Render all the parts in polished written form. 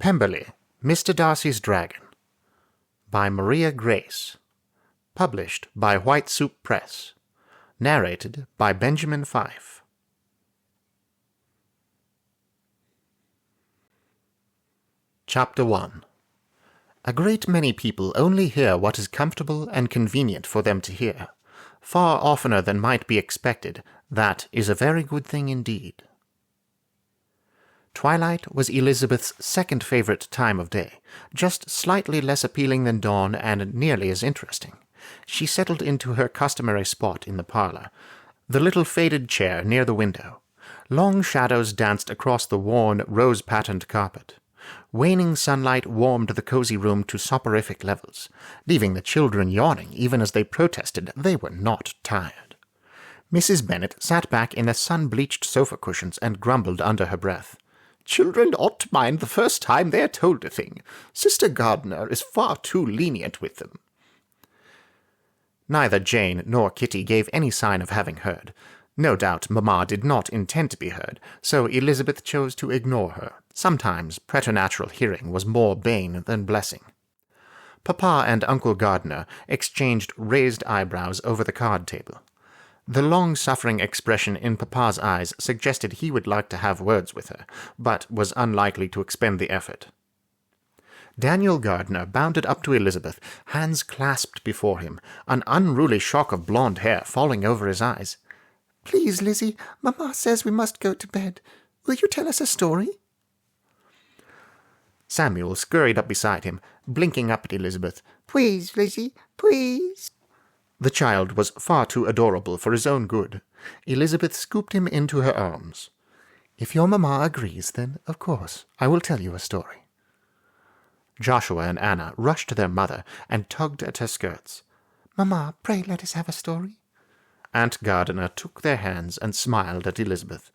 Pemberley, Mr. Darcy's Dragon, by Maria Grace, published by White Soup Press, narrated by Benjamin Fife. Chapter 1. A great many people only hear what is comfortable and convenient for them to hear. Far oftener than might be expected, that is a very good thing indeed. Twilight was Elizabeth's second favourite time of day, just slightly less appealing than dawn and nearly as interesting. She settled into her customary spot in the parlour, the little faded chair near the window. Long shadows danced across the worn, rose-patterned carpet. Waning sunlight warmed the cosy room to soporific levels, leaving the children yawning even as they protested they were not tired. Mrs. Bennet sat back in the sun-bleached sofa cushions and grumbled under her breath. "Children ought to mind the first time they are told a thing. Sister Gardiner is far too lenient with them." Neither Jane nor Kitty gave any sign of having heard. No doubt Mamma did not intend to be heard, so Elizabeth chose to ignore her. Sometimes preternatural hearing was more bane than blessing. Papa and Uncle Gardiner exchanged raised eyebrows over the card table. The long-suffering expression in Papa's eyes suggested he would like to have words with her, but was unlikely to expend the effort. Daniel Gardiner bounded up to Elizabeth, hands clasped before him, an unruly shock of blonde hair falling over his eyes. "Please, Lizzie, Mamma says we must go to bed. Will you tell us a story?" Samuel scurried up beside him, blinking up at Elizabeth. "Please, Lizzie, please." The child was far too adorable for his own good. Elizabeth scooped him into her arms. "If your mamma agrees, then, of course, I will tell you a story." Joshua and Anna rushed to their mother and tugged at her skirts. "Mamma, pray let us have a story." Aunt Gardiner took their hands and smiled at Elizabeth.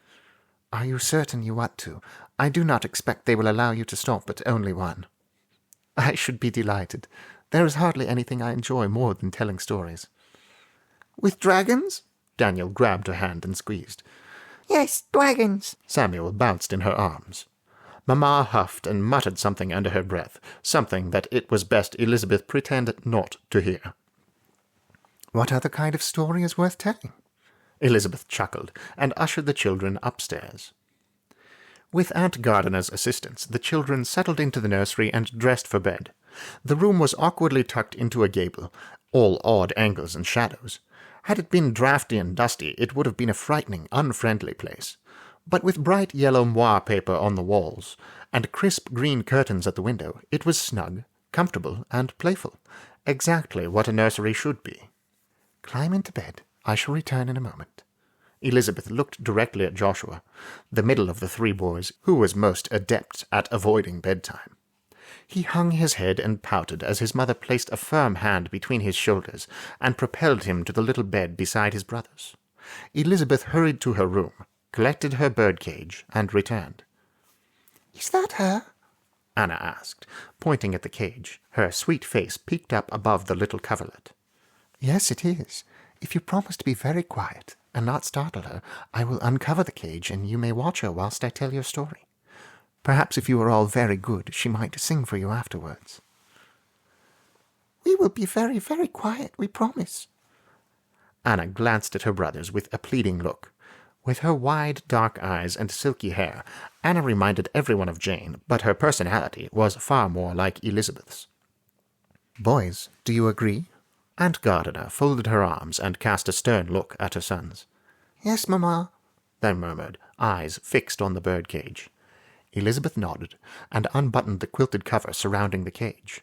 "Are you certain you want to? I do not expect they will allow you to stop at only one." "I should be delighted. There is hardly anything I enjoy more than telling stories." "With dragons?" Daniel grabbed her hand and squeezed. "Yes, dragons." Samuel bounced in her arms. Mamma huffed and muttered something under her breath, something that it was best Elizabeth pretend not to hear. "What other kind of story is worth telling?" Elizabeth chuckled and ushered the children upstairs. With Aunt Gardiner's assistance, the children settled into the nursery and dressed for bed. The room was awkwardly tucked into a gable, all odd angles and shadows. Had it been draughty and dusty, it would have been a frightening, unfriendly place. But with bright yellow moire paper on the walls, and crisp green curtains at the window, it was snug, comfortable, and playful, exactly what a nursery should be. "Climb into bed. I shall return in a moment." Elizabeth looked directly at Joshua, the middle of the three boys, who was most adept at avoiding bedtime. He hung his head and pouted as his mother placed a firm hand between his shoulders and propelled him to the little bed beside his brother's. Elizabeth hurried to her room, collected her birdcage, and returned. "Is that her?" Anna asked, pointing at the cage. Her sweet face peeked up above the little coverlet. "Yes, it is. If you promise to be very quiet and not startle her, I will uncover the cage, and you may watch her whilst I tell your story. Perhaps if you are all very good, she might sing for you afterwards." "We will be very, very quiet, we promise." Anna glanced at her brothers with a pleading look. With her wide, dark eyes and silky hair, Anna reminded everyone of Jane, but her personality was far more like Elizabeth's. "Boys, do you agree?" Aunt Gardiner folded her arms and cast a stern look at her sons. "Yes, Mamma," they murmured, eyes fixed on the birdcage. Elizabeth nodded and unbuttoned the quilted cover surrounding the cage.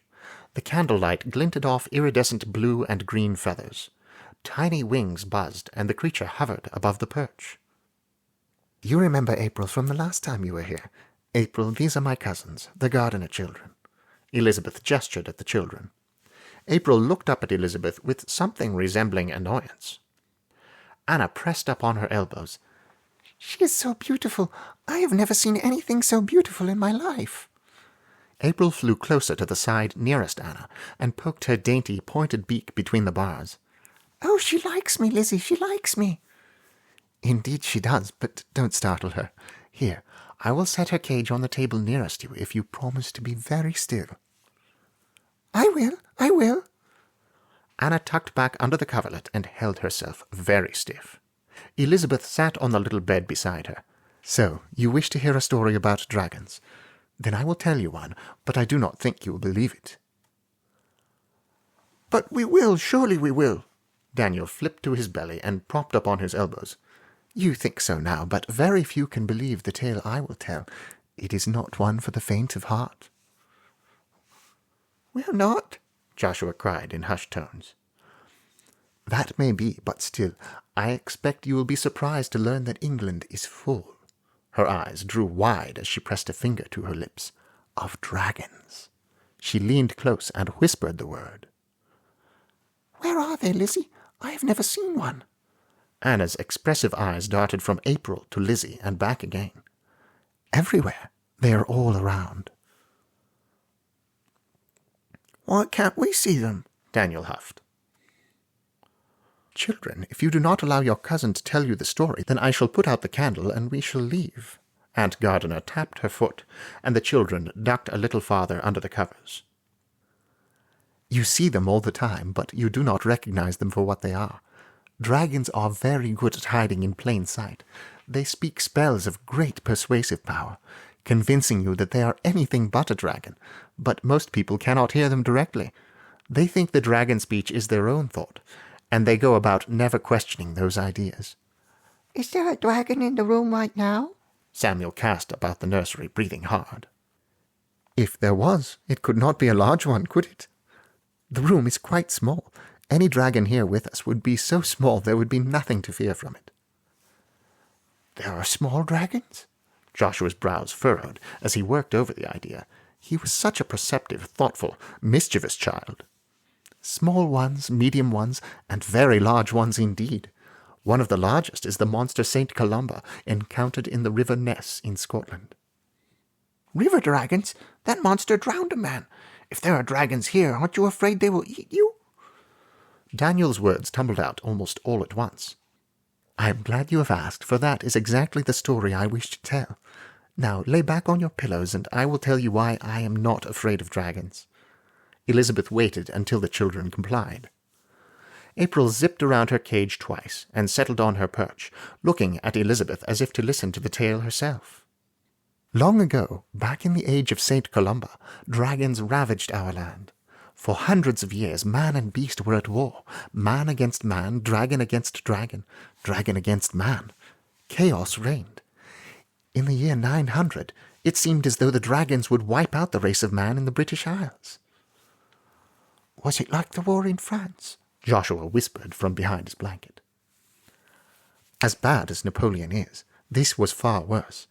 The candlelight glinted off iridescent blue and green feathers. Tiny wings buzzed, and the creature hovered above the perch. "You remember April from the last time you were here. April, these are my cousins, the Gardiner children." Elizabeth gestured at the children. April looked up at Elizabeth with something resembling annoyance. Anna pressed up on her elbows. "She is so beautiful. I have never seen anything so beautiful in my life." April flew closer to the side nearest Anna and poked her dainty, pointed beak between the bars. "Oh, she likes me, Lizzie, she likes me." "Indeed she does, but don't startle her. Here, I will set her cage on the table nearest you if you promise to be very still." "I will." Anna tucked back under the coverlet and held herself very stiff. Elizabeth sat on the little bed beside her. "So, you wish to hear a story about dragons? Then I will tell you one, but I do not think you will believe it." "But we will, surely we will." Daniel flipped to his belly and propped up on his elbows. "You think so now, but very few can believe the tale I will tell. It is not one for the faint of heart." "We're not?" Joshua cried in hushed tones. "That may be, but still, I expect you will be surprised to learn that England is full." Her eyes drew wide as she pressed a finger to her lips. "Of dragons." She leaned close and whispered the word. "Where are they, Lizzie? I have never seen one." Anna's expressive eyes darted from April to Lizzie and back again. "Everywhere. They are all around." "Why can't we see them?" Daniel huffed. "Children, if you do not allow your cousin to tell you the story, then I shall put out the candle and we shall leave." Aunt Gardiner tapped her foot, and the children ducked a little farther under the covers. "You see them all the time, but you do not recognize them for what they are. Dragons are very good at hiding in plain sight. They speak spells of great persuasive power, convincing you that they are anything but a dragon, but most people cannot hear them directly. They think the dragon speech is their own thought, and they go about never questioning those ideas." "Is there a dragon in the room right now?" Samuel cast about the nursery, breathing hard. "If there was, it could not be a large one, could it? The room is quite small. Any dragon here with us would be so small there would be nothing to fear from it." "There are small dragons?" Joshua's brows furrowed as he worked over the idea. He was such a perceptive, thoughtful, mischievous child. "Small ones, medium ones, and very large ones indeed. One of the largest is the monster St. Columba, encountered in the River Ness in Scotland." "River dragons? That monster drowned a man. If there are dragons here, aren't you afraid they will eat you?" Daniel's words tumbled out almost all at once. "I am glad you have asked, for that is exactly the story I wish to tell. Now lay back on your pillows, and I will tell you why I am not afraid of dragons." Elizabeth waited until the children complied. April zipped around her cage twice and settled on her perch, looking at Elizabeth as if to listen to the tale herself. "Long ago, back in the age of St. Columba, dragons ravaged our land. For hundreds of years, man and beast were at war, man against man, dragon against dragon, dragon against man. Chaos reigned. In the year 900, it seemed as though the dragons would wipe out the race of man in the British Isles." "Was it like the war in France?" Joshua whispered from behind his blanket. "As bad as Napoleon is, this was far worse.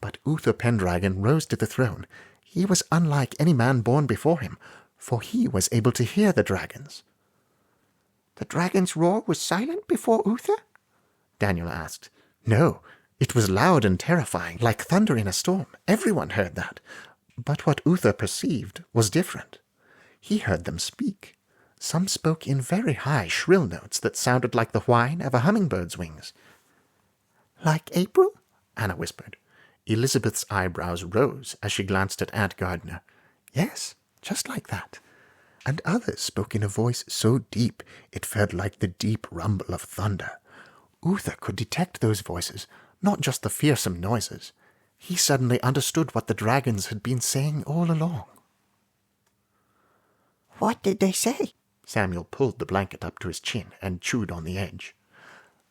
But Uther Pendragon rose to the throne. He was unlike any man born before him, for he was able to hear the dragons." "The dragon's roar was silent before Uther?" Daniel asked. "No, it was loud and terrifying, like thunder in a storm. Everyone heard that. But what Uther perceived was different. He heard them speak. Some spoke in very high, shrill notes that sounded like the whine of a hummingbird's wings." "Like April?" Anna whispered. Elizabeth's eyebrows rose as she glanced at Aunt Gardiner. "Yes, just like that. And others spoke in a voice so deep it felt like the deep rumble of thunder. Uther could detect those voices, not just the fearsome noises. He suddenly understood what the dragons had been saying all along." "What did they say?" Samuel pulled the blanket up to his chin and chewed on the edge.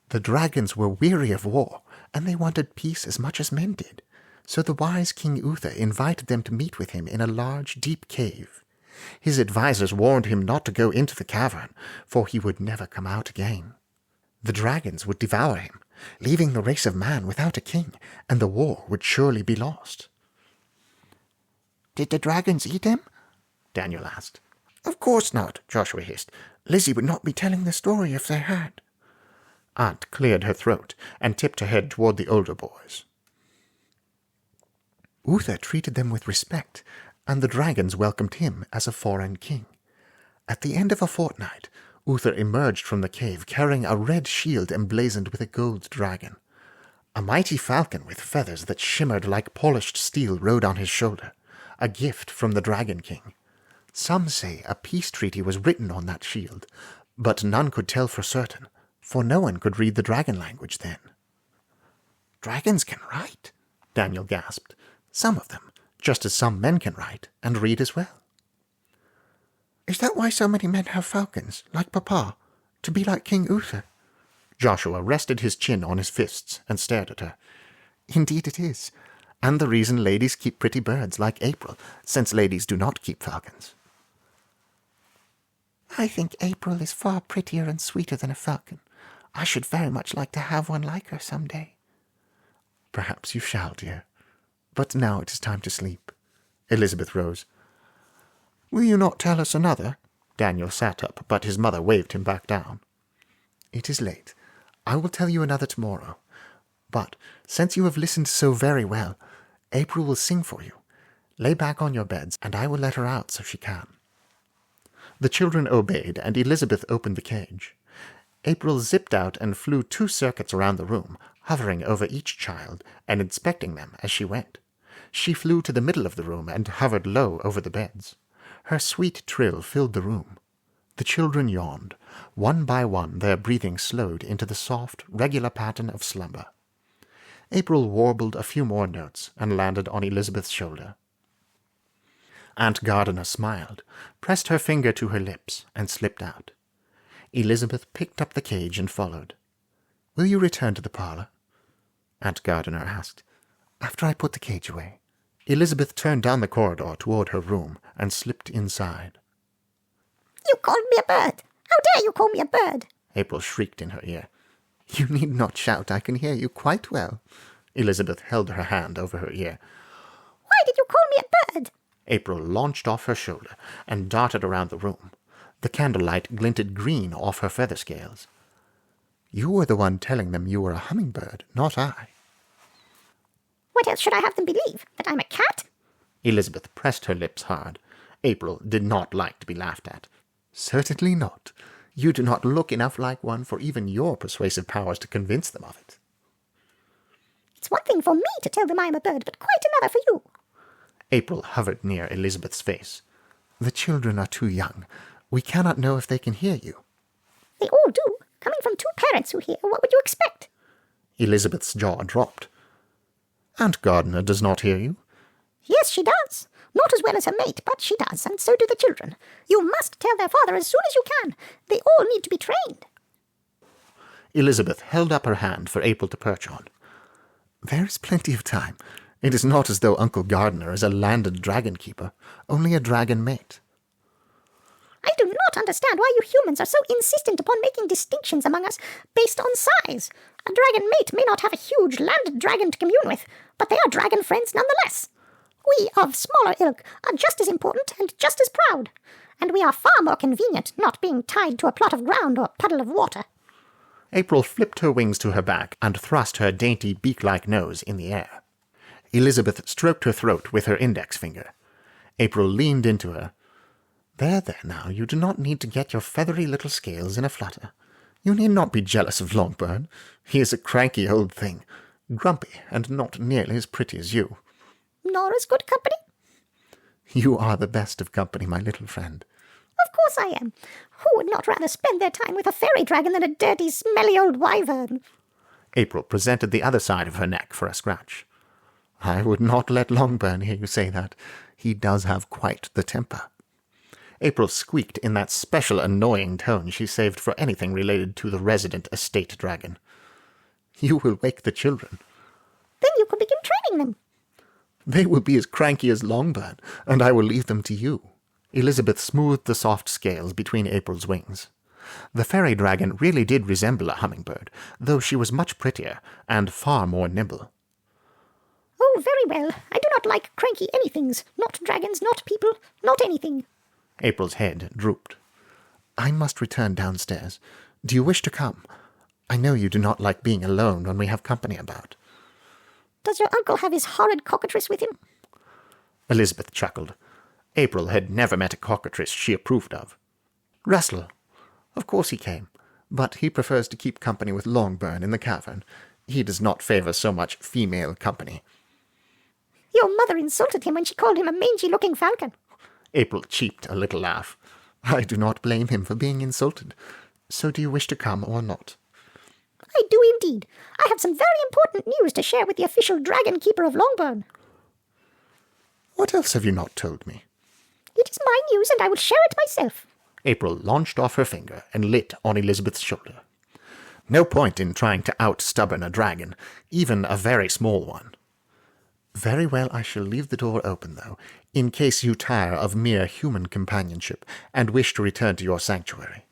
"The dragons were weary of war, and they wanted peace as much as men did. So the wise King Uther invited them to meet with him in a large, deep cave. His advisers warned him not to go into the cavern, for he would never come out again. The dragons would devour him, leaving the race of man without a king, and the war would surely be lost." "Did the dragons eat him?" Daniel asked. "Of course not," Joshua hissed. "Lizzie would not be telling the story if they had." Aunt cleared her throat and tipped her head toward the older boys. "Uther treated them with respect, and the dragons welcomed him as a foreign king. At the end of a fortnight, Uther emerged from the cave carrying a red shield emblazoned with a gold dragon. A mighty falcon with feathers that shimmered like polished steel rode on his shoulder, a gift from the Dragon King. Some say a peace treaty was written on that shield, but none could tell for certain, for no one could read the dragon language then. Dragons can write? Daniel gasped. Some of them, just as some men can write and read as well. Is that why so many men have falcons, like Papa, to be like King Uther? Joshua rested his chin on his fists and stared at her. Indeed it is, and the reason ladies keep pretty birds like April, since ladies do not keep falcons. I think April is far prettier and sweeter than a falcon. I should very much like to have one like her some day. Perhaps you shall, dear. But now it is time to sleep. Elizabeth rose. Will you not tell us another? Daniel sat up, but his mother waved him back down. It is late. I will tell you another tomorrow. But since you have listened so very well, April will sing for you. Lay back on your beds, and I will let her out so she can. The children obeyed, and Elizabeth opened the cage. April zipped out and flew 2 circuits around the room, hovering over each child and inspecting them as she went. She flew to the middle of the room and hovered low over the beds. Her sweet trill filled the room. The children yawned. One by one their breathing slowed into the soft, regular pattern of slumber. April warbled a few more notes and landed on Elizabeth's shoulder. Aunt Gardiner smiled, pressed her finger to her lips, and slipped out. Elizabeth picked up the cage and followed. "Will you return to the parlour?" Aunt Gardiner asked. "After I put the cage away." Elizabeth turned down the corridor toward her room and slipped inside. "You called me a bird! How dare you call me a bird?" April shrieked in her ear. "You need not shout. I can hear you quite well." Elizabeth held her hand over her ear. "Why did you call me a bird?" April launched off her shoulder and darted around the room. The candlelight glinted green off her feather scales. "You were the one telling them you were a hummingbird, not I." "What else should I have them believe? That I'm a cat?" Elizabeth pressed her lips hard. April did not like to be laughed at. "Certainly not. You do not look enough like one for even your persuasive powers to convince them of it." "It's one thing for me to tell them I am a bird, but quite another for you." April hovered near Elizabeth's face. "The children are too young. We cannot know if they can hear you." "They all do. Coming from 2 parents who hear, what would you expect?" Elizabeth's jaw dropped. "Aunt Gardiner does not hear you?" "Yes, she does. Not as well as her mate, but she does, and so do the children. You must tell their father as soon as you can. They all need to be trained." Elizabeth held up her hand for April to perch on. "There is plenty of time. It is not as though Uncle Gardiner is a landed dragon keeper, only a dragon mate." "I do not understand why you humans are so insistent upon making distinctions among us based on size. A dragon mate may not have a huge landed dragon to commune with, but they are dragon friends nonetheless. We of smaller ilk are just as important and just as proud, and we are far more convenient not being tied to a plot of ground or puddle of water." April flipped her wings to her back and thrust her dainty beak-like nose in the air. Elizabeth stroked her throat with her index finger. April leaned into her. There, now, you do not need to get your feathery little scales in a flutter. You need not be jealous of Longburn. He is a cranky old thing, grumpy and not nearly as pretty as you. "Nor as good company?" "You are the best of company, my little friend." "Of course I am. Who would not rather spend their time with a fairy dragon than a dirty, smelly old wyvern?" April presented the other side of her neck for a scratch. "I would not let Longburn hear you say that. He does have quite the temper." April squeaked in that special annoying tone she saved for anything related to the resident estate dragon. "You will wake the children." "Then you could begin training them." "They will be as cranky as Longburn, and I will leave them to you." Elizabeth smoothed the soft scales between April's wings. The fairy dragon really did resemble a hummingbird, though she was much prettier and far more nimble. "Oh, very well. I do not like cranky anythings. Not dragons, not people, not anything." April's head drooped. "I must return downstairs. Do you wish to come? I know you do not like being alone when we have company about." "Does your uncle have his horrid cockatrice with him?" Elizabeth chuckled. April had never met a cockatrice she approved of. "Russell. Of course he came, but he prefers to keep company with Longburn in the cavern. He does not favour so much female company. Your mother insulted him when she called him a mangy-looking falcon. April cheeped a little laugh. I do not blame him for being insulted. So do you wish to come or not? I do indeed. I have some very important news to share with the official dragon keeper of Longbourn. What else have you not told me? It is my news, and I will share it myself. April launched off her finger and lit on Elizabeth's shoulder. No point in trying to out-stubborn a dragon, even a very small one. Very well, I shall leave the door open, though, in case you tire of mere human companionship and wish to return to your sanctuary.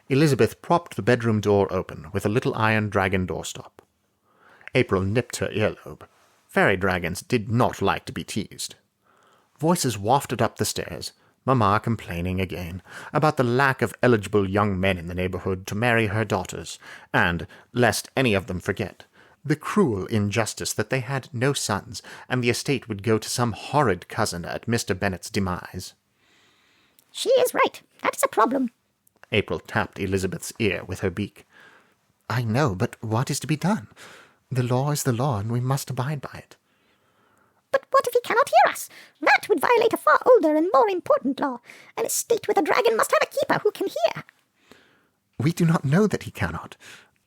Elizabeth propped the bedroom door open with a little iron dragon doorstop. April nipped her earlobe. Fairy dragons did not like to be teased. Voices wafted up the stairs, Mamma complaining again about the lack of eligible young men in the neighbourhood to marry her daughters, and, lest any of them forget, the cruel injustice that they had no sons, and the estate would go to some horrid cousin at Mr. Bennet's demise. She is right. That is a problem. April tapped Elizabeth's ear with her beak. I know, but what is to be done? The law is the law, and we must abide by it. But what if he cannot hear us? That would violate a far older and more important law. An estate with a dragon must have a keeper who can hear. We do not know that he cannot.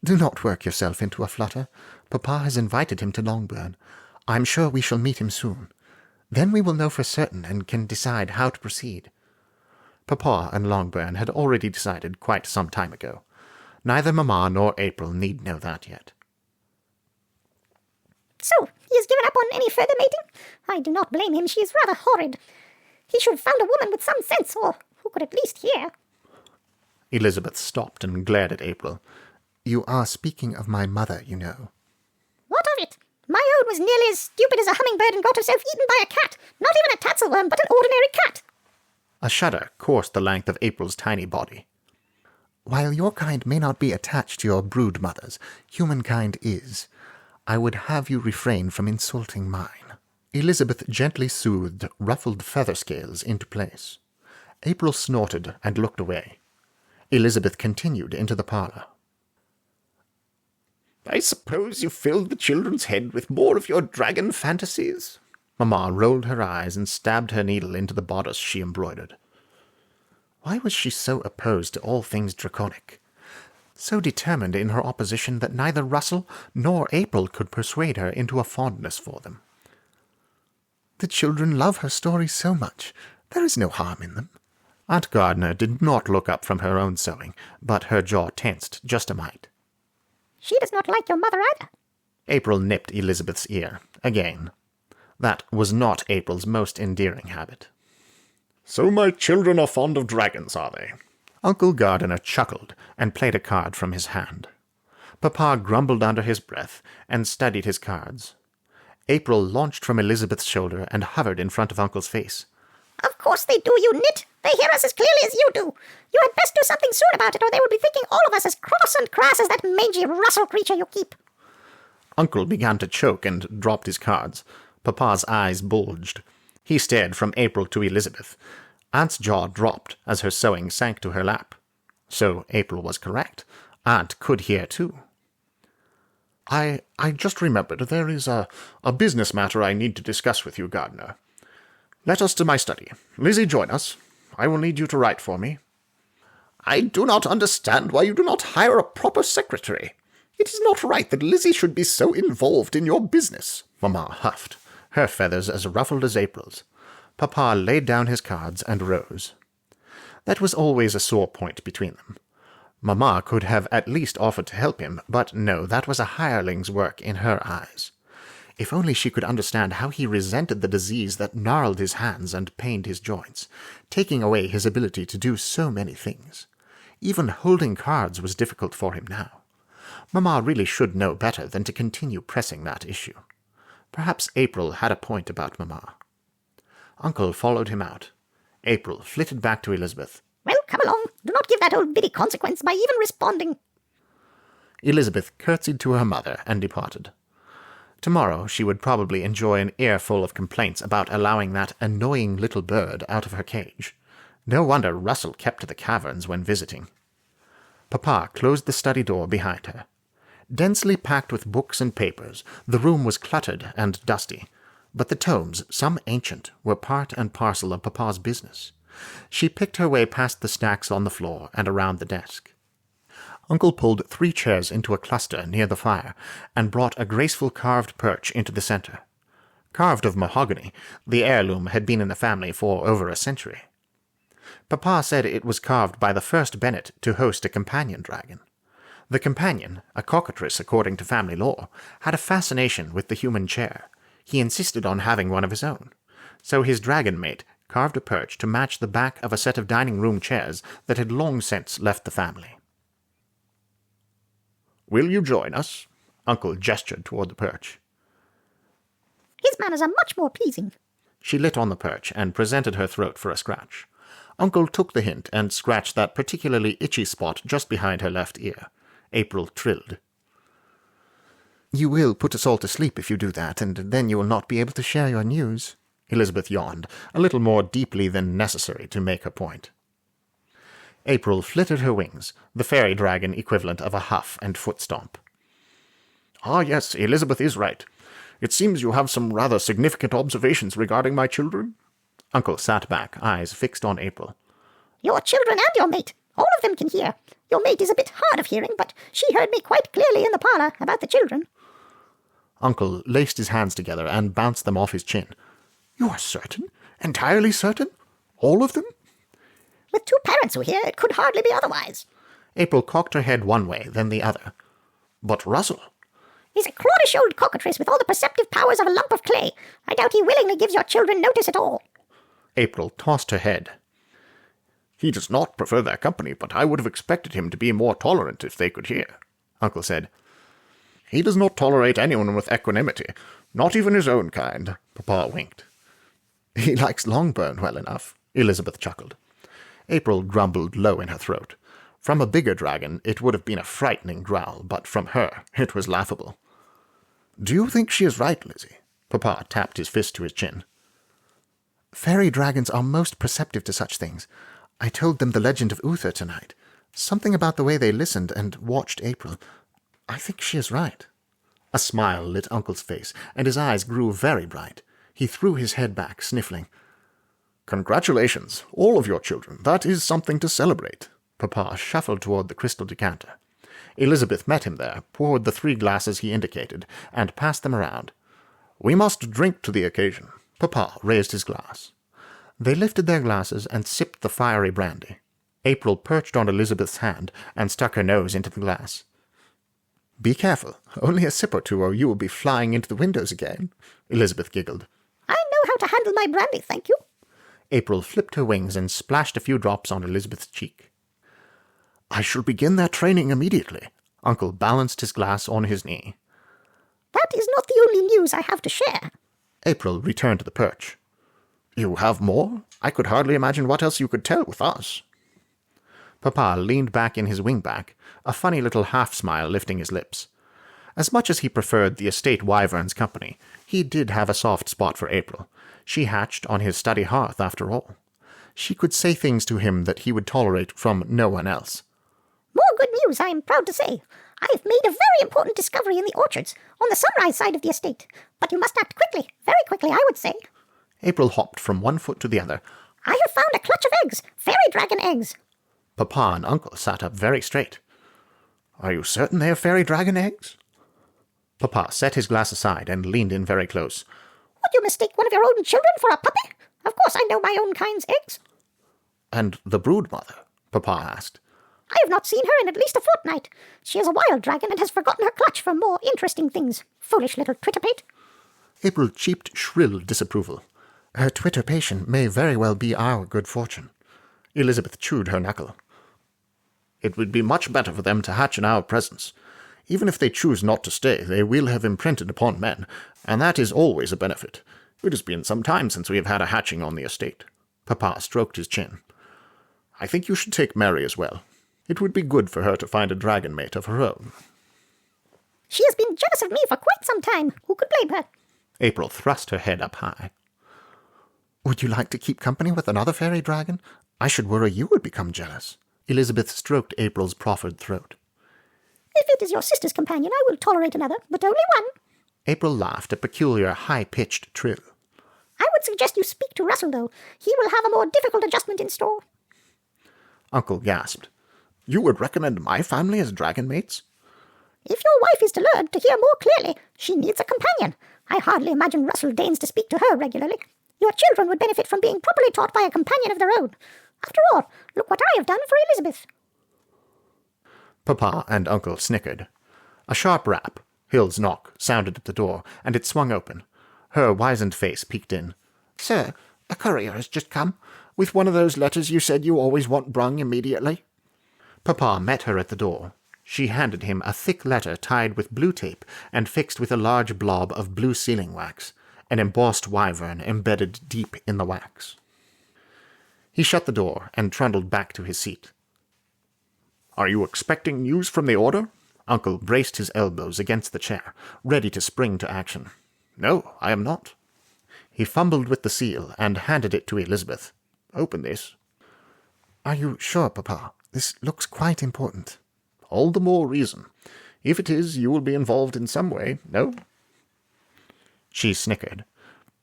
Do not work yourself into a flutter. Papa has invited him to Longbourn. I am sure we shall meet him soon. Then we will know for certain and can decide how to proceed. Papa and Longbourn had already decided quite some time ago. Neither Mamma nor April need know that yet. So, he has given up on any further mating? I do not blame him. She is rather horrid. He should have found a woman with some sense, or who could at least hear. Elizabeth stopped and glared at April. You are speaking of my mother, you know. What of it? My own was nearly as stupid as a hummingbird and got herself eaten by a cat. Not even a tatzelworm, but an ordinary cat. A shudder coursed the length of April's tiny body. While your kind may not be attached to your brood mothers, humankind is. I would have you refrain from insulting mine. Elizabeth gently soothed ruffled feather scales into place. April snorted and looked away. Elizabeth continued into the parlour. I suppose you filled the children's head with more of your dragon fantasies? Mamma rolled her eyes and stabbed her needle into the bodice she embroidered. Why was she so opposed to all things draconic? So determined in her opposition that neither Russell nor April could persuade her into a fondness for them. The children love her stories so much. There is no harm in them. Aunt Gardner did not look up from her own sewing, but her jaw tensed just a mite. She does not like your mother either. April nipped Elizabeth's ear, again. That was not April's most endearing habit. So my children are fond of dragons, are they? Uncle Gardiner chuckled and played a card from his hand. Papa grumbled under his breath and studied his cards. April launched from Elizabeth's shoulder and hovered in front of Uncle's face. Of course they do, you nit. They hear us as clearly as you do. You had best do something soon about it, or they will be thinking all of us as cross and crass as that mangy Russell creature you keep. Uncle began to choke and dropped his cards. Papa's eyes bulged. He stared from April to Elizabeth. Aunt's jaw dropped as her sewing sank to her lap. So April was correct. Aunt could hear too. I just remembered there is a business matter I need to discuss with you, Gardner. Let us to my study. Lizzie, join us. I will need you to write for me. I do not understand why you do not hire a proper secretary. It is not right that Lizzie should be so involved in your business, Mamma huffed, her feathers as ruffled as April's. Papa laid down his cards and rose. That was always a sore point between them. Mamma could have at least offered to help him, but no, that was a hireling's work in her eyes. If only she could understand how he resented the disease that gnarled his hands and pained his joints, taking away his ability to do so many things. Even holding cards was difficult for him now. Mamma really should know better than to continue pressing that issue. Perhaps April had a point about Mamma. Uncle followed him out. April flitted back to Elizabeth. Well, come along. Do not give that old biddy consequence by even responding. Elizabeth curtsied to her mother and departed. Tomorrow she would probably enjoy an earful of complaints about allowing that annoying little bird out of her cage. No wonder Russell kept to the caverns when visiting. Papa closed the study door behind her. Densely packed with books and papers, the room was cluttered and dusty, but the tomes, some ancient, were part and parcel of Papa's business. She picked her way past the stacks on the floor and around the desk. Uncle pulled 3 chairs into a cluster near the fire and brought a graceful carved perch into the center. Carved of mahogany, the heirloom had been in the family for over a century. Papa said it was carved by the first Bennet to host a companion dragon. The companion, a cockatrice according to family lore, had a fascination with the human chair. He insisted on having one of his own. So his dragon mate carved a perch to match the back of a set of dining-room chairs that had long since left the family. "Will you join us?" Uncle gestured toward the perch. His manners are much more pleasing. She lit on the perch and presented her throat for a scratch. Uncle took the hint and scratched that particularly itchy spot just behind her left ear. April trilled. "You will put us all to sleep if you do that, and then you will not be able to share your news." Elizabeth yawned, a little more deeply than necessary to make her point. April flitted her wings, the fairy dragon equivalent of a huff and foot stomp. "Ah, yes, Elizabeth is right. It seems you have some rather significant observations regarding my children." Uncle sat back, eyes fixed on April. Your children and your mate. All of them can hear. Your mate is a bit hard of hearing, but she heard me quite clearly in the parlour about the children. Uncle laced his hands together and bounced them off his chin. "You are certain? Entirely certain? All of them?" With 2 parents who hear, it could hardly be otherwise. April cocked her head one way, then the other. "But Russell—" He's a cloddish old cockatrice with all the perceptive powers of a lump of clay. I doubt he willingly gives your children notice at all. April tossed her head. "He does not prefer their company, but I would have expected him to be more tolerant if they could hear," Uncle said. "He does not tolerate anyone with equanimity, not even his own kind," Papa winked. "He likes Longburn well enough," Elizabeth chuckled. April grumbled low in her throat. From a bigger dragon it would have been a frightening growl, but from her it was laughable. "Do you think she is right, Lizzie?" Papa tapped his fist to his chin. "Fairy dragons are most perceptive to such things. I told them the legend of Uther tonight. Something about the way they listened and watched April. I think she is right." A smile lit Uncle's face, and his eyes grew very bright. He threw his head back, sniffling. "Congratulations, all of your children. That is something to celebrate." Papa shuffled toward the crystal decanter. Elizabeth met him there, poured the 3 glasses he indicated, and passed them around. "We must drink to the occasion." Papa raised his glass. They lifted their glasses and sipped the fiery brandy. April perched on Elizabeth's hand and stuck her nose into the glass. "Be careful. Only a sip or 2 or you will be flying into the windows again," Elizabeth giggled. I know how to handle my brandy, thank you. April flipped her wings and splashed a few drops on Elizabeth's cheek. "I shall begin that training immediately." Uncle balanced his glass on his knee. That is not the only news I have to share. April returned to the perch. "You have more? I could hardly imagine what else you could tell with us." Papa leaned back in his wingback, a funny little half-smile lifting his lips. As much as he preferred the estate wyvern's company, he did have a soft spot for April. She hatched on his study hearth, after all. She could say things to him that he would tolerate from no one else. More good news, I am proud to say. I have made a very important discovery in the orchards, on the sunrise side of the estate. But you must act quickly, very quickly, I would say. April hopped from one foot to the other. I have found a clutch of eggs, fairy dragon eggs. Papa and Uncle sat up very straight. "Are you certain they are fairy dragon eggs?" Papa set his glass aside and leaned in very close. Would you mistake one of your own children for a puppy? Of course I know my own kind's eggs. "And the brood mother?" Papa asked. I have not seen her in at least a fortnight. She is a wild dragon and has forgotten her clutch for more interesting things. Foolish little twitterpate. April cheeped shrill disapproval. "Her twitterpation may very well be our good fortune." Elizabeth chewed her knuckle. "It would be much better for them to hatch in our presence. Even if they choose not to stay, they will have imprinted upon men, and that is always a benefit. It has been some time since we have had a hatching on the estate." Papa stroked his chin. "I think you should take Mary as well. It would be good for her to find a dragon mate of her own." She has been jealous of me for quite some time. Who could blame her? April thrust her head up high. "Would you like to keep company with another fairy dragon? I should worry you would become jealous." Elizabeth stroked April's proffered throat. If it is your sister's companion, I will tolerate another, but only one. April laughed a peculiar, high-pitched trill. I would suggest you speak to Russell, though. He will have a more difficult adjustment in store. Uncle gasped. You would recommend my family as dragon mates? If your wife is to learn to hear more clearly, she needs a companion. I hardly imagine Russell deigns to speak to her regularly. Your children would benefit from being properly taught by a companion of their own. After all, look what I have done for Elizabeth. Papa and Uncle snickered. A sharp rap, Hill's knock, sounded at the door, and it swung open. Her wizened face peeked in. Sir, a courier has just come, with one of those letters you said you always want brung immediately. Papa met her at the door. She handed him a thick letter tied with blue tape and fixed with a large blob of blue sealing wax, an embossed wyvern embedded deep in the wax. He shut the door and trundled back to his seat. Are you expecting news from the Order? Uncle braced his elbows against the chair, ready to spring to action. No, I am not. He fumbled with the seal and handed it to Elizabeth. Open this. Are you sure, Papa? This looks quite important. All the more reason. If it is, you will be involved in some way, no? She snickered.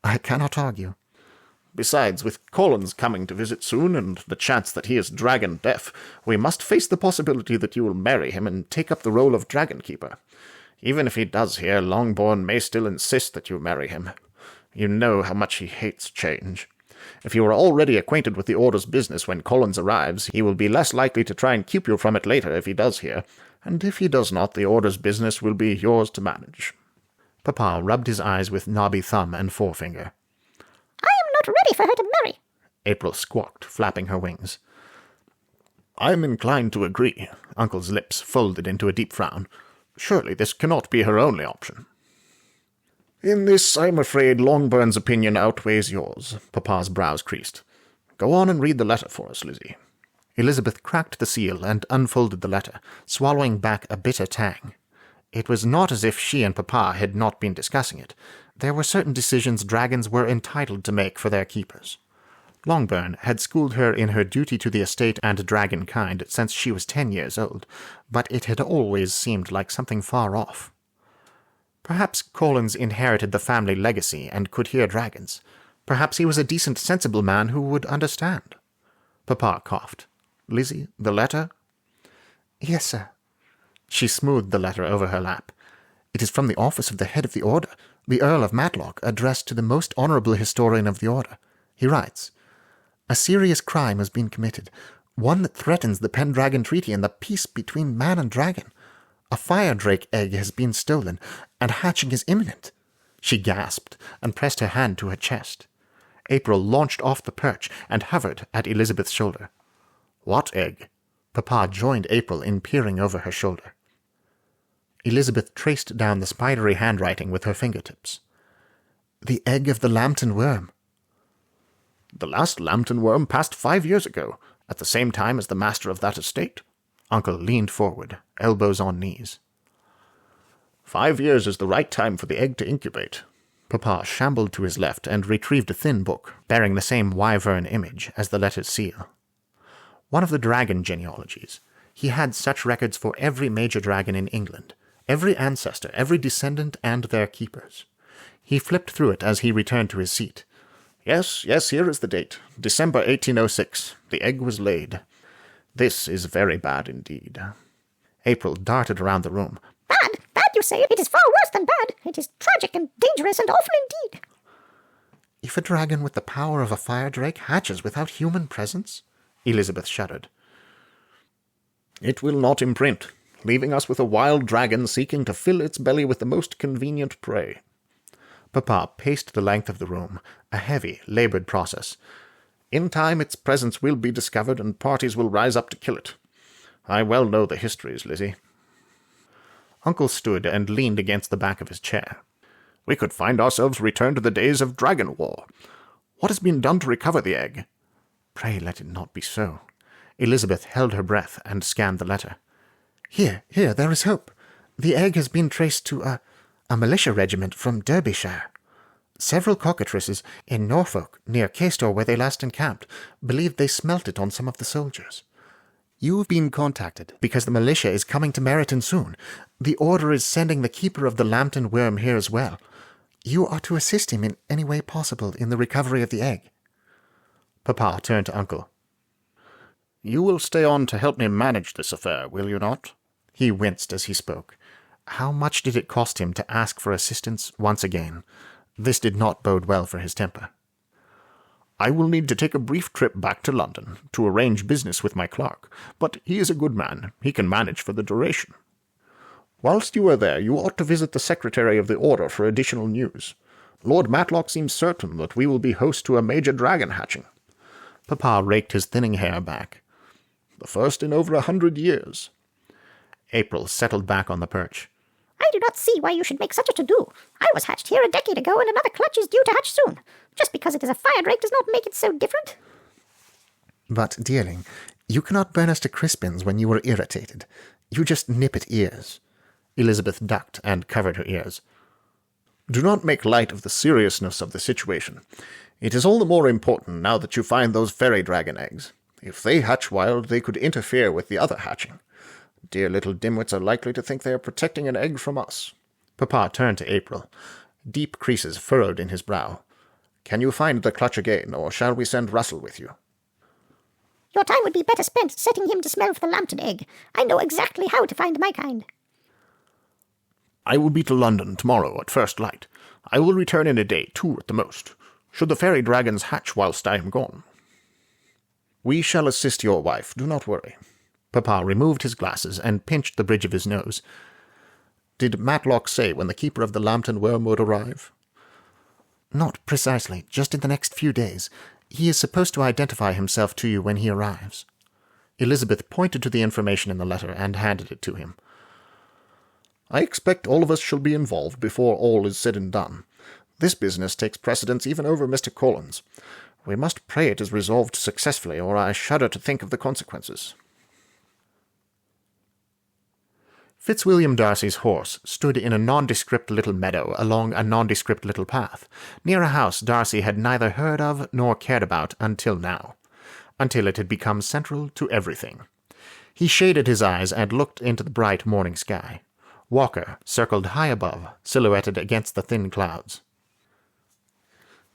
I cannot argue. Besides, with Collins coming to visit soon, and the chance that he is dragon deaf, we must face the possibility that you will marry him and take up the role of dragon keeper. Even if he does hear, Longbourn may still insist that you marry him. You know how much he hates change. If you are already acquainted with the Order's business when Collins arrives, he will be less likely to try and keep you from it later if he does hear, and if he does not, the Order's business will be yours to manage. Papa rubbed his eyes with knobby thumb and forefinger. I am not ready for her to marry, April squawked, flapping her wings. I am inclined to agree. Uncle's lips folded into a deep frown. Surely this cannot be her only option. In this, I am afraid Longburn's opinion outweighs yours. Papa's brows creased. Go on and read the letter for us, Lizzie. Elizabeth cracked the seal and unfolded the letter, swallowing back a bitter tang. It was not as if she and Papa had not been discussing it. There were certain decisions dragons were entitled to make for their keepers. Longbourn had schooled her in her duty to the estate and dragonkind since she was 10 years old, but it had always seemed like something far off. Perhaps Collins inherited the family legacy and could hear dragons. Perhaps he was a decent, sensible man who would understand. Papa coughed. Lizzie, the letter? Yes, sir. She smoothed the letter over her lap. It is from the office of the head of the Order, the Earl of Matlock, addressed to the most honourable historian of the Order. He writes, A serious crime has been committed, one that threatens the Pendragon Treaty and the peace between man and dragon. A firedrake egg has been stolen, and hatching is imminent. She gasped and pressed her hand to her chest. April launched off the perch and hovered at Elizabeth's shoulder. What egg? Papa joined April in peering over her shoulder. Elizabeth traced down the spidery handwriting with her fingertips. The egg of the Lambton worm. The last Lambton worm passed 5 years ago, at the same time as the master of that estate. Uncle leaned forward, elbows on knees. 5 years is the right time for the egg to incubate. Papa shambled to his left and retrieved a thin book, bearing the same wyvern image as the letter's seal. One of the dragon genealogies. He had such records for every major dragon in England, every ancestor, every descendant, and their keepers. He flipped through it as he returned to his seat. Yes, here is the date. December 1806. The egg was laid. This is very bad indeed. April darted around the room. Bad, you say? It is far worse than bad. It is tragic and dangerous and awful indeed. If a dragon with the power of a firedrake hatches without human presence? Elizabeth shuddered. It will not imprint, leaving us with a wild dragon seeking to fill its belly with the most convenient prey. Papa paced the length of the room, a heavy, laboured process. In time its presence will be discovered, and parties will rise up to kill it. I well know the histories, Lizzie. Uncle stood and leaned against the back of his chair. We could find ourselves returned to the days of dragon war. What has been done to recover the egg? Pray let it not be so. Elizabeth held her breath and scanned the letter. Here, there is hope. The egg has been traced to a militia regiment from Derbyshire. Several cockatrices in Norfolk, near Caistor where they last encamped, believed they smelt it on some of the soldiers. You've been contacted because the militia is coming to Meryton soon. The Order is sending the keeper of the Lambton worm here as well. You are to assist him in any way possible in the recovery of the egg." Papa turned to Uncle. "You will stay on to help me manage this affair, will you not?" He winced as he spoke. How much did it cost him to ask for assistance once again? This did not bode well for his temper. "I will need to take a brief trip back to London to arrange business with my clerk, but he is a good man. He can manage for the duration. Whilst you are there, you ought to visit the Secretary of the Order for additional news. Lord Matlock seems certain that we will be host to a major dragon hatching." Papa raked his thinning hair back. "The first in over 100 years. April settled back on the perch. "I do not see why you should make such a to-do. I was hatched here a decade ago, and another clutch is due to hatch soon. Just because it is a firedrake does not make it so different." "But, dearling, you cannot burn us to crispins when you are irritated. You just nip at ears." Elizabeth ducked and covered her ears. "Do not make light of the seriousness of the situation. It is all the more important now that you find those fairy dragon eggs. If they hatch wild, they could interfere with the other hatching. Dear little dimwits are likely to think they are protecting an egg from us." Papa turned to April. Deep creases furrowed in his brow. "Can you find the clutch again, or shall we send Russell with you?" "Your time would be better spent setting him to smell for the Lambton egg. I know exactly how to find my kind." "I will be to London tomorrow at first light. I will return in a day, 2 at the most. Should the fairy dragons hatch whilst I am gone?" "We shall assist your wife, do not worry." Papa removed his glasses and pinched the bridge of his nose. "Did Matlock say when the keeper of the Lambton worm would arrive?" "Not precisely, just in the next few days. He is supposed to identify himself to you when he arrives." Elizabeth pointed to the information in the letter and handed it to him. "I expect all of us shall be involved before all is said and done. This business takes precedence even over Mr. Collins. We must pray it is resolved successfully, or I shudder to think of the consequences." Fitzwilliam Darcy's horse stood in a nondescript little meadow along a nondescript little path, near a house Darcy had neither heard of nor cared about until now, until it had become central to everything. He shaded his eyes and looked into the bright morning sky. Walker circled high above, silhouetted against the thin clouds.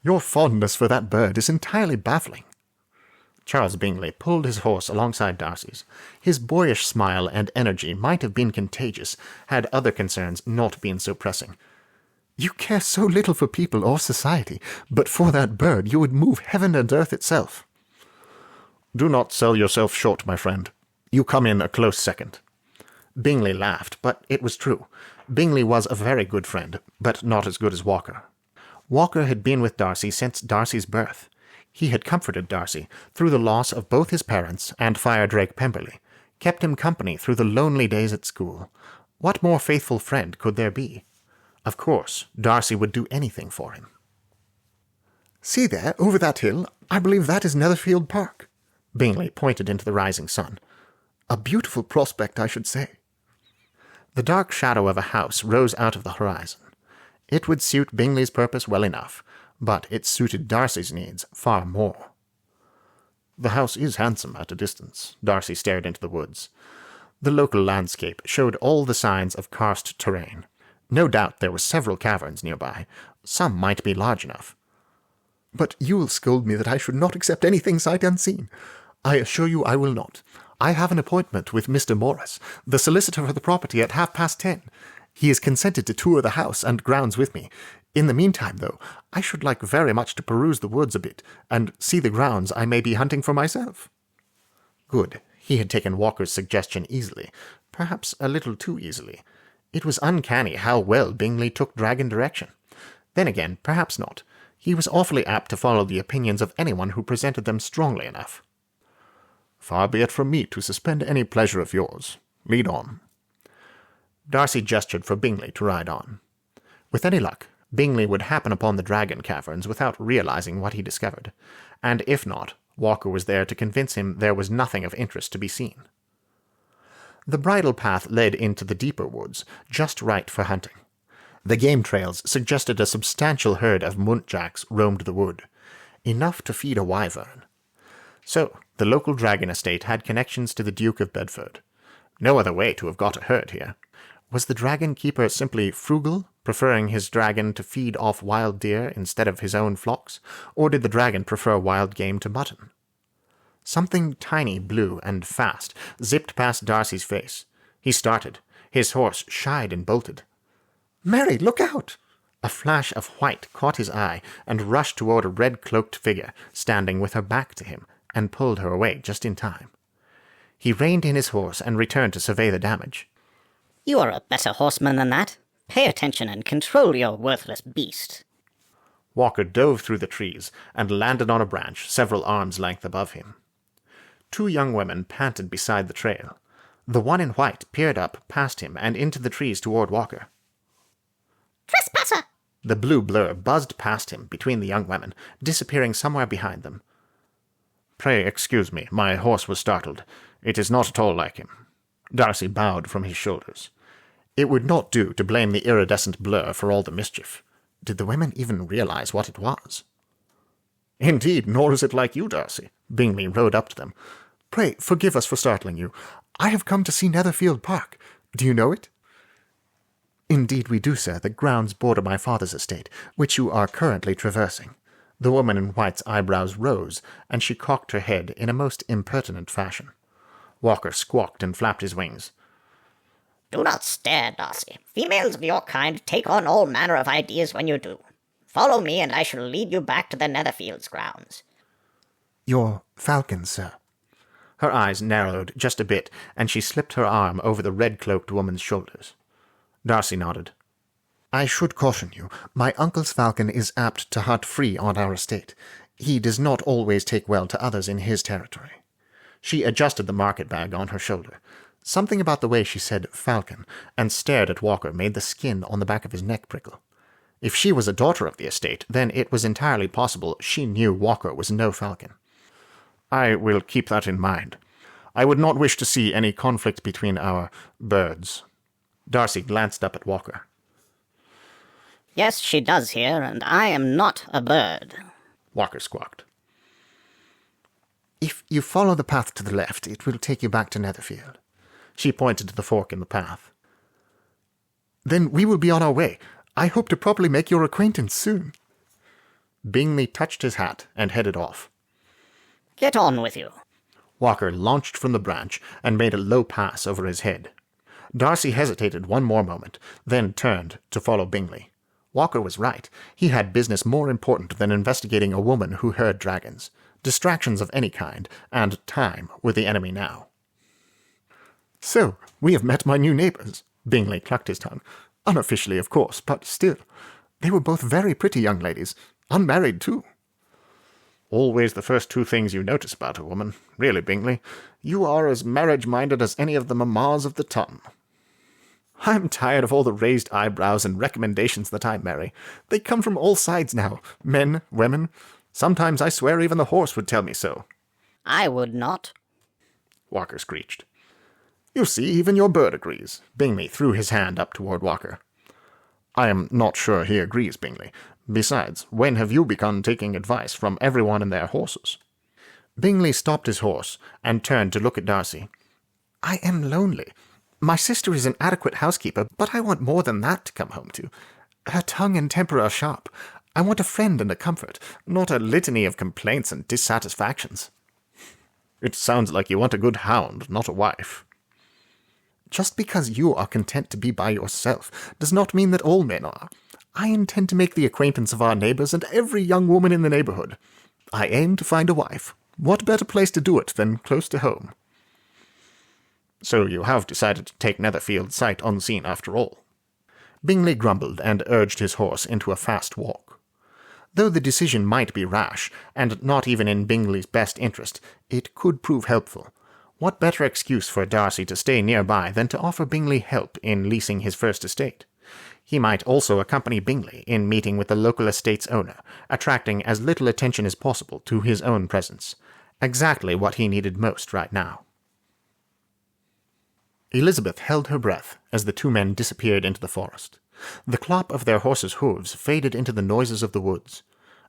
"Your fondness for that bird is entirely baffling." Charles Bingley pulled his horse alongside Darcy's. His boyish smile and energy might have been contagious had other concerns not been so pressing. "You care so little for people or society, but for that bird you would move heaven and earth itself." "Do not sell yourself short, my friend. You come in a close second." Bingley laughed, but it was true. Bingley was a very good friend, but not as good as Walker. Walker had been with Darcy since Darcy's birth. He had comforted Darcy through the loss of both his parents and firedrake Pemberley, kept him company through the lonely days at school. What more faithful friend could there be? Of course, Darcy would do anything for him. "See there, over that hill, I believe that is Netherfield Park." Bingley pointed into the rising sun. "A beautiful prospect, I should say." The dark shadow of a house rose out of the horizon. It would suit Bingley's purpose well enough, but it suited Darcy's needs far more. "The house is handsome at a distance." Darcy stared into the woods. The local landscape showed all the signs of karst terrain. No doubt there were several caverns nearby. Some might be large enough. "But you will scold me that I should not accept anything sight unseen. I assure you I will not. I have an appointment with Mr. Morris, the solicitor for the property, at 10:30. He has consented to tour the house and grounds with me. In the meantime, though, I should like very much to peruse the woods a bit, and see the grounds I may be hunting for myself." Good. He had taken Walker's suggestion easily, perhaps a little too easily. It was uncanny how well Bingley took dragon direction. Then again, perhaps not. He was awfully apt to follow the opinions of anyone who presented them strongly enough. "Far be it from me to suspend any pleasure of yours. Lead on." Darcy gestured for Bingley to ride on. With any luck, Bingley would happen upon the dragon caverns without realizing what he discovered, and if not, Walker was there to convince him there was nothing of interest to be seen. The bridle path led into the deeper woods, just right for hunting. The game trails suggested a substantial herd of muntjacs roamed the wood, enough to feed a wyvern. So, the local dragon estate had connections to the Duke of Bedford. No other way to have got a herd here. Was the dragon keeper simply frugal, preferring his dragon to feed off wild deer instead of his own flocks, or did the dragon prefer wild game to mutton? Something tiny, blue, and fast zipped past Darcy's face. He started. His horse shied and bolted. "Mary, look out!" A flash of white caught his eye and rushed toward a red-cloaked figure standing with her back to him, and pulled her away just in time. He reined in his horse and returned to survey the damage. "You are a better horseman than that. Pay attention and control your worthless beast." Walker dove through the trees and landed on a branch several arms' length above him. 2 young women panted beside the trail. The one in white peered up past him and into the trees toward Walker. Trespasser! The blue blur buzzed past him between the young women, disappearing somewhere behind them. "Pray excuse me, my horse was startled. It is not at all like him." Darcy bowed from his shoulders. It would not do to blame the iridescent blur for all the mischief. Did the women even realize what it was? "Indeed, nor is it like you, Darcy." Bingley rode up to them. "Pray forgive us for startling you. I have come to see Netherfield Park. Do you know it?" "Indeed we do, sir. The grounds border my father's estate, which you are currently traversing." The woman in white's eyebrows rose, and she cocked her head in a most impertinent fashion. Walker squawked and flapped his wings. "Do not stare, Darcy. Females of your kind take on all manner of ideas when you do. Follow me, and I shall lead you back to the Netherfield's grounds." "Your falcon, sir." Her eyes narrowed just a bit, and she slipped her arm over the red-cloaked woman's shoulders. Darcy nodded. "I should caution you. My uncle's falcon is apt to hunt free on our estate. He does not always take well to others in his territory." She adjusted the market bag on her shoulder. Something about the way she said falcon and stared at Walker made the skin on the back of his neck prickle. If she was a daughter of the estate, then it was entirely possible she knew Walker was no falcon. "I will keep that in mind. I would not wish to see any conflict between our birds." Darcy glanced up at Walker. "Yes, she does here, and I am not a bird," Walker squawked. "If you follow the path to the left, it will take you back to Netherfield." She pointed to the fork in the path. "Then we will be on our way. I hope to properly make your acquaintance soon." Bingley touched his hat and headed off. "Get on with you." Walker launched from the branch and made a low pass over his head. Darcy hesitated one more moment, then turned to follow Bingley. Walker was right. He had business more important than investigating a woman who heard dragons. Distractions of any kind, and time, were the enemy now. "So, we have met my new neighbours." Bingley clucked his tongue. "Unofficially, of course, but still. They were both very pretty young ladies. Unmarried, too." Always the first 2 things you notice about a woman. Really, Bingley, you are as marriage-minded as any of the mammas of the ton. "I'm tired of all the raised eyebrows and recommendations that I marry. They come from all sides now. Men, women. Sometimes I swear even the horse would tell me so." "I would not," Walker screeched. "You see, even your bird agrees." Bingley threw his hand up toward Walker. "I am not sure he agrees, Bingley. Besides, when have you begun taking advice from everyone and their horses?" Bingley stopped his horse and turned to look at Darcy. "I am lonely. My sister is an adequate housekeeper, but I want more than that to come home to. Her tongue and temper are sharp. I want a friend and a comfort, not a litany of complaints and dissatisfactions." "It sounds like you want a good hound, not a wife." "Just because you are content to be by yourself does not mean that all men are. I intend to make the acquaintance of our neighbours and every young woman in the neighbourhood. I aim to find a wife. What better place to do it than close to home?" "So you have decided to take Netherfield sight unseen after all." Bingley grumbled and urged his horse into a fast walk. Though the decision might be rash, and not even in Bingley's best interest, it could prove helpful. What better excuse for Darcy to stay nearby than to offer Bingley help in leasing his first estate? He might also accompany Bingley in meeting with the local estate's owner, attracting as little attention as possible to his own presence. Exactly what he needed most right now. Elizabeth held her breath as the 2 men disappeared into the forest. The clop of their horses' hooves faded into the noises of the woods.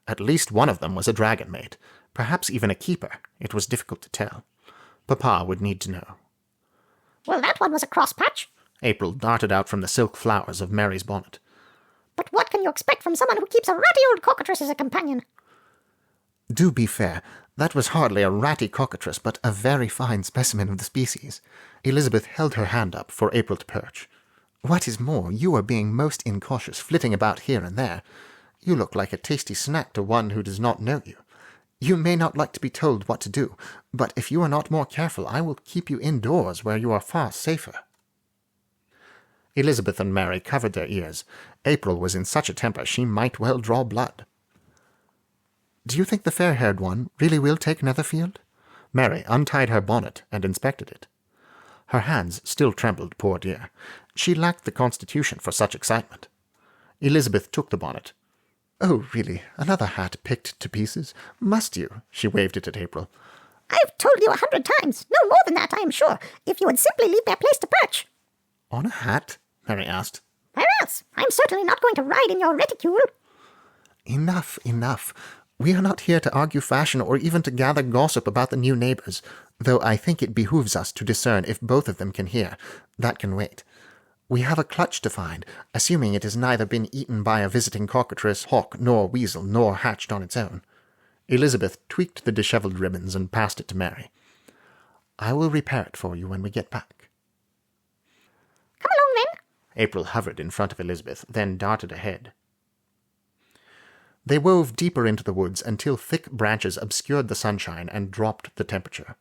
At least one of them was a dragon mate. Perhaps even a keeper. It was difficult to tell. Papa would need to know. Well, that one was a cross patch. April darted out from the silk flowers of Mary's bonnet. But what can you expect from someone who keeps a ratty old cockatrice as a companion? Do be fair. That was hardly a ratty cockatrice, but a very fine specimen of the species. Elizabeth held her hand up for April to perch. What is more, you are being most incautious, flitting about here and there. You look like a tasty snack to one who does not know you. You may not like to be told what to do, but if you are not more careful, I will keep you indoors where you are far safer. Elizabeth and Mary covered their ears. April was in such a temper she might well draw blood. Do you think the fair-haired one really will take Netherfield? Mary untied her bonnet and inspected it. Her hands still trembled, poor dear. She lacked the constitution for such excitement. Elizabeth took the bonnet. Oh, really, another hat picked to pieces? Must you? She waved it at April. I've told you 100 times, no more than that, I am sure, if you would simply leave their place to perch. On a hat? Mary asked. Where else? I'm certainly not going to ride in your reticule. Enough, enough. We are not here to argue fashion or even to gather gossip about the new neighbours, though I think it behooves us to discern if both of them can hear. That can wait. We have a clutch to find, assuming it has neither been eaten by a visiting cockatrice, hawk, nor weasel, nor hatched on its own. Elizabeth tweaked the dishevelled ribbons and passed it to Mary. I will repair it for you when we get back. Come along, then. April hovered in front of Elizabeth, then darted ahead. They wove deeper into the woods until thick branches obscured the sunshine and dropped the temperature.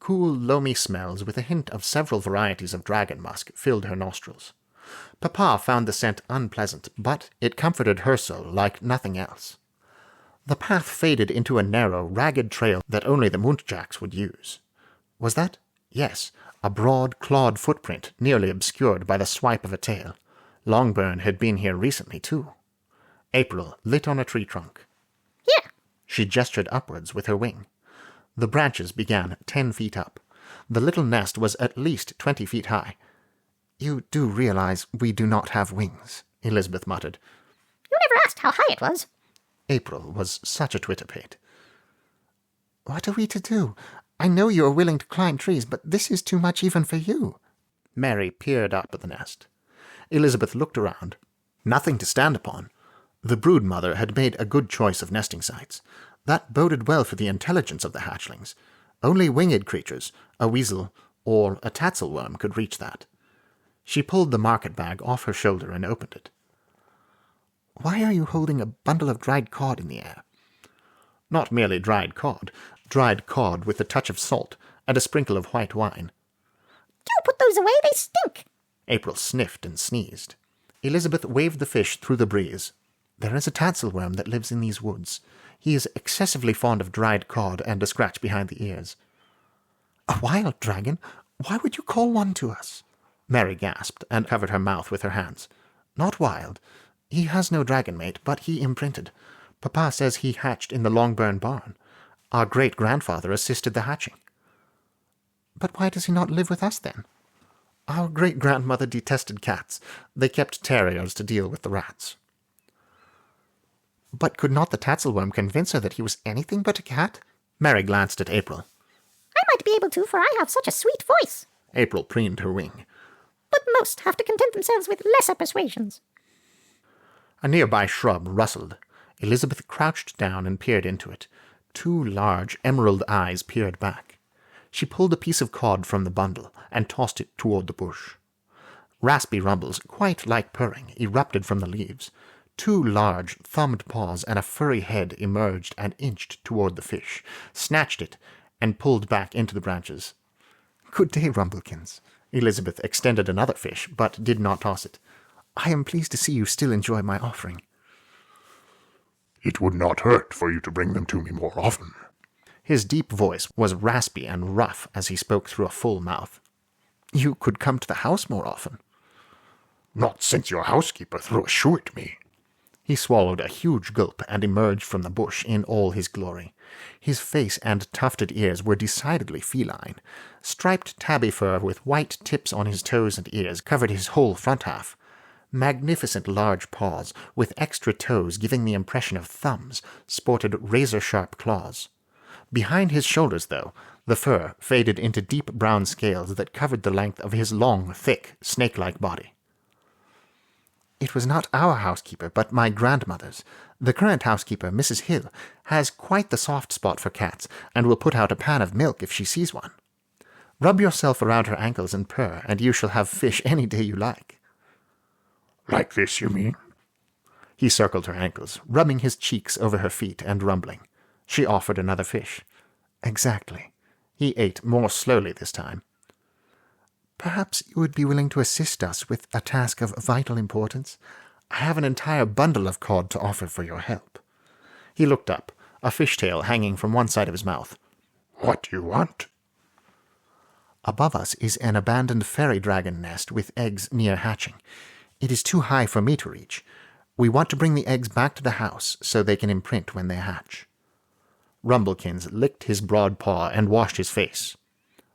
Cool, loamy smells with a hint of several varieties of dragon musk filled her nostrils. Papa found the scent unpleasant, but it comforted her soul like nothing else. The path faded into a narrow, ragged trail that only the muntjacs would use. Was that? Yes, a broad, clawed footprint nearly obscured by the swipe of a tail. Longburn had been here recently, too. April lit on a tree trunk. Here. She gestured upwards with her wing. The branches began 10 feet up. The little nest was at least 20 feet high. You do realize we do not have wings, Elizabeth muttered. You never asked how high it was. April was such a twitterpate. What are we to do? I know you are willing to climb trees, but this is too much even for you. Mary peered up at the nest. Elizabeth looked around. Nothing to stand upon. The brood mother had made a good choice of nesting sites. That boded well for the intelligence of the hatchlings. Only winged creatures, a weasel or a tatzelworm, could reach that. She pulled the market bag off her shoulder and opened it. Why are you holding a bundle of dried cod in the air? Not merely dried cod with a touch of salt and a sprinkle of white wine. Do put those away, they stink. April sniffed and sneezed. Elizabeth waved the fish through the breeze. There is a tatzelworm that lives in these woods. He is excessively fond of dried cod and a scratch behind the ears. A wild dragon? Why would you call one to us? Mary gasped and covered her mouth with her hands. Not wild. He has no dragon mate, but he imprinted. Papa says he hatched in the Longburn barn. Our great-grandfather assisted the hatching. But why does he not live with us, then? Our great-grandmother detested cats. They kept terriers to deal with the rats. But could not the tatzelworm convince her that he was anything but a cat? Mary glanced at April. I might be able to, for I have such a sweet voice. April preened her wing. But most have to content themselves with lesser persuasions. A nearby shrub rustled. Elizabeth crouched down and peered into it. 2 large emerald eyes peered back. She pulled a piece of cod from the bundle and tossed it toward the bush. Raspy rumbles, quite like purring, erupted from the leaves. 2 large, thumbed paws and a furry head emerged and inched toward the fish, snatched it, and pulled back into the branches. Good day, Rumblekins. Elizabeth extended another fish, but did not toss it. I am pleased to see you still enjoy my offering. It would not hurt for you to bring them to me more often. His deep voice was raspy and rough as he spoke through a full mouth. You could come to the house more often. Not since your housekeeper threw a shoe at me. He swallowed a huge gulp and emerged from the bush in all his glory. His face and tufted ears were decidedly feline. Striped tabby fur with white tips on his toes and ears covered his whole front half. Magnificent large paws, with extra toes giving the impression of thumbs, sported razor-sharp claws. Behind his shoulders, though, the fur faded into deep brown scales that covered the length of his long, thick, snake-like body. It was not our housekeeper, but my grandmother's. The current housekeeper, Mrs. Hill, has quite the soft spot for cats, and will put out a pan of milk if she sees one. Rub yourself around her ankles and purr, and you shall have fish any day you like. Like this, you mean? He circled her ankles, rubbing his cheeks over her feet and rumbling. She offered another fish. Exactly. He ate more slowly this time. Perhaps you would be willing to assist us with a task of vital importance. I have an entire bundle of cod to offer for your help. He looked up, a fishtail hanging from one side of his mouth. What do you want? Above us is an abandoned fairy dragon nest with eggs near hatching. It is too high for me to reach. We want to bring the eggs back to the house so they can imprint when they hatch. Rumblekins licked his broad paw and washed his face.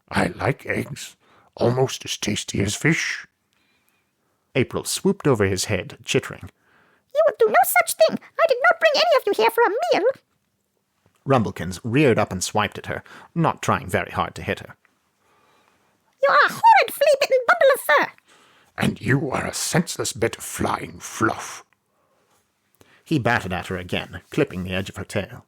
I like eggs. Almost as tasty as fish. April swooped over his head, chittering. You would do no such thing. I did not bring any of you here for a meal. Rumblekins reared up and swiped at her, not trying very hard to hit her. You are a horrid flea-bitten bundle of fur. And you are a senseless bit of flying fluff. He batted at her again, clipping the edge of her tail.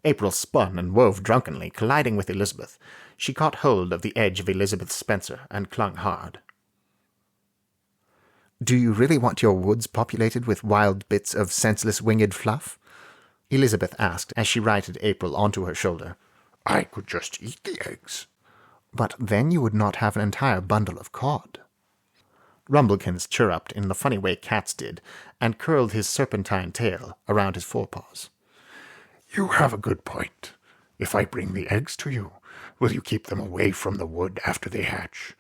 April spun and wove drunkenly, colliding with Elizabeth. She caught hold of the edge of Elizabeth's spencer and clung hard. Do you really want your woods populated with wild bits of senseless winged fluff? Elizabeth asked as she righted April onto her shoulder. I could just eat the eggs. But then you would not have an entire bundle of cod. Rumblekins chirruped in the funny way cats did, and curled his serpentine tail around his forepaws. You have a good point. If I bring the eggs to you, will you keep them away from the wood after they hatch?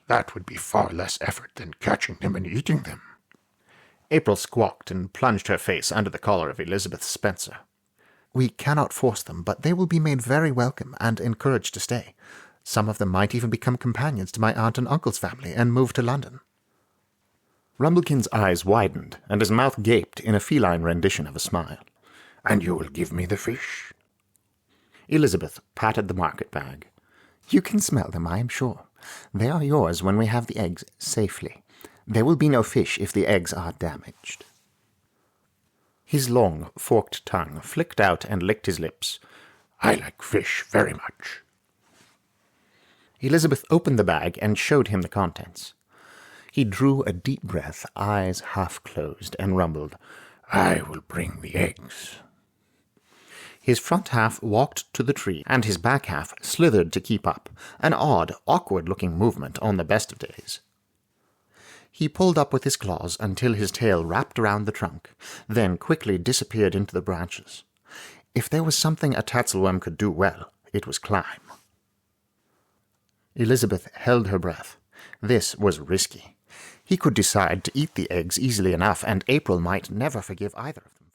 That would be far less effort than catching them and eating them. April squawked and plunged her face under the collar of Elizabeth's spencer. We cannot force them, but they will be made very welcome and encouraged to stay. Some of them might even become companions to my aunt and uncle's family and move to London. Rumblekin's eyes widened, and his mouth gaped in a feline rendition of a smile. And you will give me the fish? Elizabeth patted the market bag. You can smell them, I am sure. They are yours when we have the eggs safely. There will be no fish if the eggs are damaged. His long, forked tongue flicked out and licked his lips. I like fish very much. Elizabeth opened the bag and showed him the contents. He drew a deep breath, eyes half closed, and rumbled, I will bring the eggs. His front half walked to the tree, and his back half slithered to keep up, an odd, awkward-looking movement on the best of days. He pulled up with his claws until his tail wrapped around the trunk, then quickly disappeared into the branches. If there was something a Tatzelworm could do well, it was climb. Elizabeth held her breath. This was risky. He could decide to eat the eggs easily enough, and April might never forgive either of them.